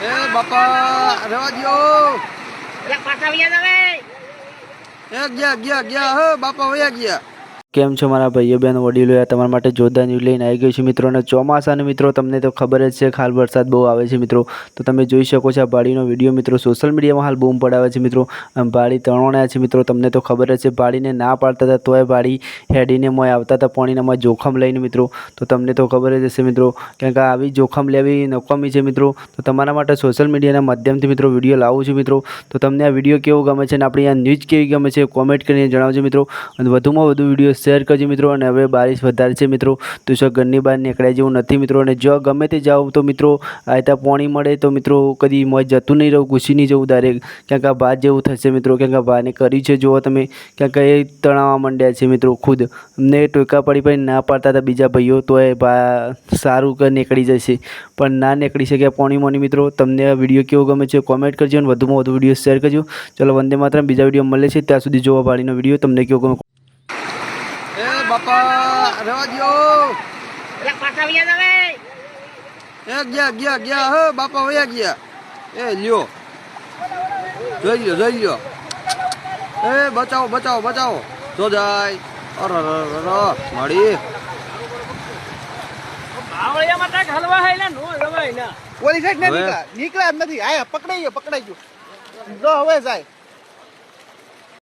એ બાપા રહેવા દો. પાછા વયા જાવે. ગયા હો બાપા વયા ગયા. કેમ છો મારા ભાઈઓ બહેનો વડીલો, તમારા માટે જોરદાર ન્યૂઝ લઈને આવી ગયું છે મિત્રો. અને ચોમાસાને મિત્રો તમને તો ખબર જ છે, હાલ વરસાદ બહુ આવે છે મિત્રો. તો તમે જોઈ શકો છો આ ભાડીનો વિડીયો મિત્રો સોશિયલ મીડિયામાં હાલ બૂમ પડાવે છે મિત્રો. ભાડી તણોણ્યા છે મિત્રો, તમને તો ખબર જ છે. ભાડીને ના પાડતા હતા તોય ભાડી હેડીને મોય આવતા હતા પાણીનામાં જોખમ લઈને મિત્રો. તો તમને તો ખબર જ હશે મિત્રો, કારણ કે આવી જોખમ લેવી નકામી છે મિત્રો. તો તમારા માટે સોશિયલ મીડિયાના માધ્યમથી મિત્રો વિડીયો લાવું છું મિત્રો. તો તમને આ વિડીયો કેવો ગમે છે અને આપણી આ ન્યૂઝ કેવી ગમે છે કોમેન્ટ કરીને જણાવજો મિત્રો. અને વધુમાં વધુ વિડીયો શેર કરજો મિત્રો. અને હવે બારિશ વધારે છે મિત્રો, તો શું ઘરની બહાર નીકળ્યા જેવું નથી મિત્રો. અને જો ગમે તે જાઓ તો મિત્રો આયતા પાણી મળે તો મિત્રો કદી મોય જતું નહીં રહું, ઘૂસી નહીં જવું ડાયરેક્ટ, કારણ કે આ ભાત જેવું થશે મિત્રો. કારણ કે આ ભાને કર્યું છે જુઓ તમે, કારણ કે એ તણાવવા માંડ્યા છે મિત્રો. ખુદ અમને ટોકા પડી ના પાડતા હતા બીજા ભાઈઓ, તો એ સારું કે નીકળી જશે, પણ ના નીકળી શકે પાણીમાંની મિત્રો. તમને આ વિડીયો કેવો ગમે છે કોમેન્ટ કરજો અને વધુમાં વધુ વિડીયો શેર કરજો. ચલો વંદે માતરમ. બીજા વિડીયો મળે છે ત્યાં સુધી જોવા ભાડીનો વિડીયો તમને કેવો ગમે. એ બાપા રહેવા દો. પાછા વયા જાવે. ગયા હો બાપા વયા ગયા. એ લ્યો જોઈ લ્યો. એ બચાવો જો જાય. મળી આવળિયા માટે હલવા હે ને નો રવાય ના. પોલીસ જ નીકળ્યા જ નથી. આયા પકડાઈ ગયો જો હવે જાય.